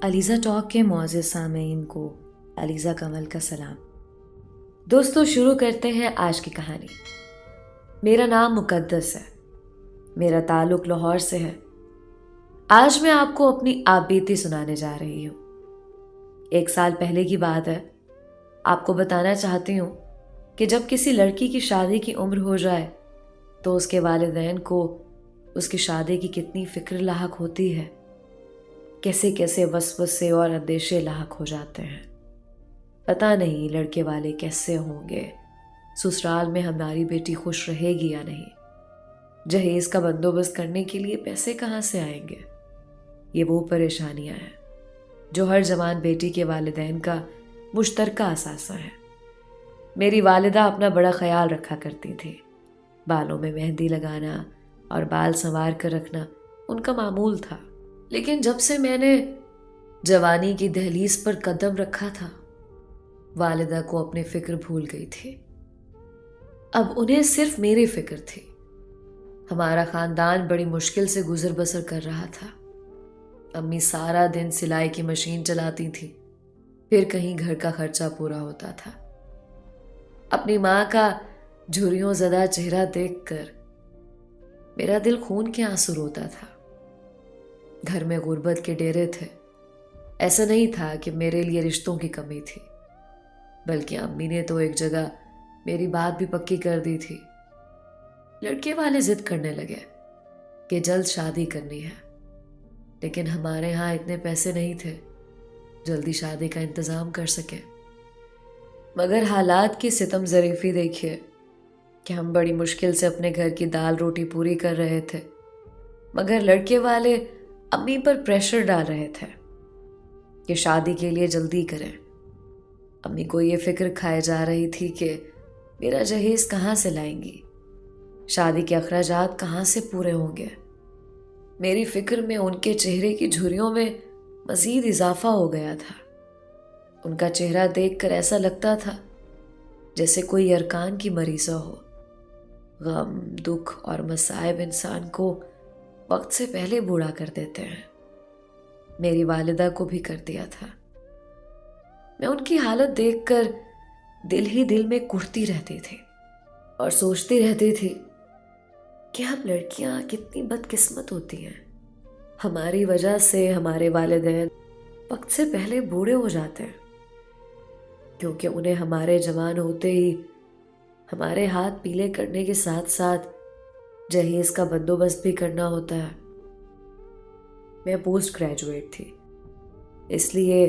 Alizeh talk کے معزز سامعین کو علیزہ کمل کا سلام۔ دوستو، شروع کرتے ہیں آج کی کہانی۔ میرا نام مقدس ہے، میرا تعلق لاہور سے ہے۔ آج میں آپ کو اپنی آپ بیتی سنانے جا رہی ہوں۔ 1 سال پہلے کی بات ہے۔ آپ کو بتانا چاہتی ہوں کہ جب کسی لڑکی کی شادی کی عمر ہو جائے تو اس کے والدین کو اس کی شادی کی کتنی فکر لاحق ہوتی ہے، کیسے کیسے وسوسے اور اندیشے لاحق ہو جاتے ہیں۔ پتہ نہیں لڑکے والے کیسے ہوں گے، سسرال میں ہماری بیٹی خوش رہے گی یا نہیں، جہیز کا بندوبست کرنے کے لیے پیسے کہاں سے آئیں گے۔ یہ وہ پریشانیاں ہیں جو ہر جوان بیٹی کے والدین کا مشترکہ اثاثہ ہے۔ میری والدہ اپنا بڑا خیال رکھا کرتی تھی۔ بالوں میں مہندی لگانا اور بال سنوار کر رکھنا ان کا معمول تھا، لیکن جب سے میں نے جوانی کی دہلیز پر قدم رکھا تھا، والدہ کو اپنی فکر بھول گئی تھی۔ اب انہیں صرف میری فکر تھی۔ ہمارا خاندان بڑی مشکل سے گزر بسر کر رہا تھا۔ امی سارا دن سلائی کی مشین چلاتی تھی، پھر کہیں گھر کا خرچہ پورا ہوتا تھا۔ اپنی ماں کا جھریوں زدہ چہرہ دیکھ کر میرا دل خون کے آنسو روتا تھا۔ گھر میں غربت کے ڈیرے تھے۔ ایسا نہیں تھا کہ میرے لیے رشتوں کی کمی تھی، بلکہ امی نے تو ایک جگہ میری بات بھی پکی کر دی تھی۔ لڑکے والے ضد کرنے لگے کہ جلد شادی کرنی ہے، لیکن ہمارے ہاں اتنے پیسے نہیں تھے جلدی شادی کا انتظام کر سکے۔ مگر حالات کی ستم ظریفی دیکھیے کہ ہم بڑی مشکل سے اپنے گھر کی دال روٹی پوری کر رہے تھے، مگر لڑکے والے امی پر پریشر ڈال رہے تھے کہ شادی کے لیے جلدی کریں۔ امی کو یہ فکر کھائے جا رہی تھی کہ میرا جہیز کہاں سے لائیں گی، شادی کے اخراجات کہاں سے پورے ہوں گے۔ میری فکر میں ان کے چہرے کی جھریوں میں مزید اضافہ ہو گیا تھا۔ ان کا چہرہ دیکھ کر ایسا لگتا تھا جیسے کوئی ارکان کی مریضہ ہو۔ غم، دکھ اور مصائب انسان کو وقت سے پہلے بوڑھا کر دیتے ہیں۔ میری والدہ کو بھی کر دیا تھا۔ میں ان کی حالت دیکھ کر دل ہی دل میں کڑھتی رہتی تھی اور سوچتی رہتی تھی کہ ہم لڑکیاں کتنی بدقسمت ہوتی ہیں۔ ہماری وجہ سے ہمارے والدین وقت سے پہلے بوڑھے ہو جاتے ہیں، کیونکہ انہیں ہمارے جوان ہوتے ہی ہمارے ہاتھ پیلے کرنے کے ساتھ ساتھ جہیز کا بندوبست بھی کرنا ہوتا ہے۔ میں پوسٹ گریجویٹ تھی، اس لیے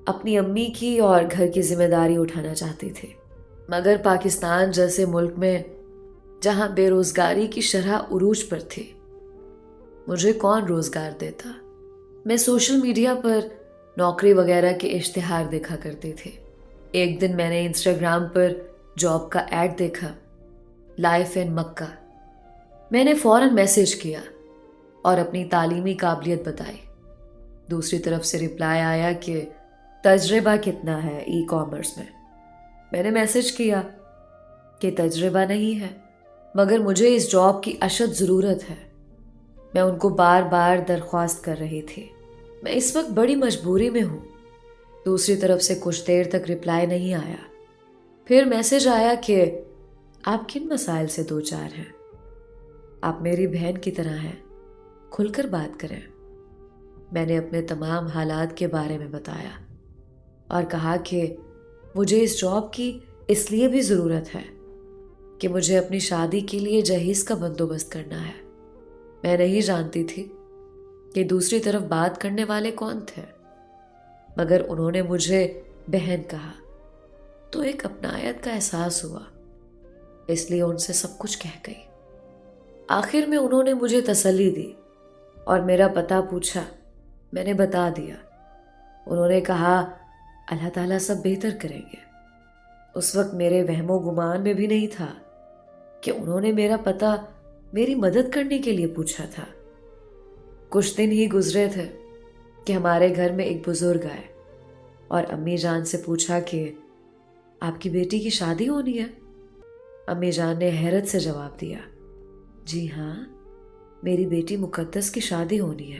اپنی امی کی اور گھر کی ذمہ داری اٹھانا چاہتی تھی، مگر پاکستان جیسے ملک میں جہاں بے روزگاری کی شرح عروج پر تھی، مجھے کون روزگار دیتا۔ میں سوشل میڈیا پر نوکری وغیرہ کے اشتہار دیکھا کرتی تھی۔ ایک دن میں نے انسٹاگرام پر جاب کا ایڈ دیکھا، لائف ان مکہ۔ میں نے فوراً میسج کیا اور اپنی تعلیمی قابلیت بتائی۔ دوسری طرف سے رپلائی آیا کہ تجربہ کتنا ہے ای کامرس میں۔ میں نے میسج کیا کہ تجربہ نہیں ہے، مگر مجھے اس جاب کی اشد ضرورت ہے۔ میں ان کو بار بار درخواست کر رہی تھی۔ میں اس وقت بڑی مجبوری میں ہوں۔ دوسری طرف سے کچھ دیر تک رپلائی نہیں آیا۔ پھر میسج آیا کہ آپ کن مسائل سے دوچار ہیں؟ آپ میری بہن کی طرح ہیں، کھل کر بات کریں۔ میں نے اپنے تمام حالات کے بارے میں بتایا اور کہا کہ مجھے اس جاب کی اس لیے بھی ضرورت ہے کہ مجھے اپنی شادی کے لیے جہیز کا بندوبست کرنا ہے۔ میں نہیں جانتی تھی کہ دوسری طرف بات کرنے والے کون تھے، مگر انہوں نے مجھے بہن کہا تو ایک اپنائیت کا احساس ہوا، اس لیے ان سے سب کچھ کہہ گئی۔ آخر میں انہوں نے مجھے تسلی دی اور میرا پتہ پوچھا۔ میں نے بتا دیا۔ انہوں نے کہا اللہ تعالیٰ سب بہتر کریں گے۔ اس وقت میرے وہم و گمان میں بھی نہیں تھا کہ انہوں نے میرا پتہ میری مدد کرنے کے لیے پوچھا تھا۔ کچھ دن ہی گزرے تھے کہ ہمارے گھر میں ایک بزرگ آئے اور امی جان سے پوچھا کہ آپ کی بیٹی کی شادی ہونی ہے؟ امی جان نے حیرت سے جواب دیا، جی ہاں، میری بیٹی مقدس کی شادی ہونی ہے۔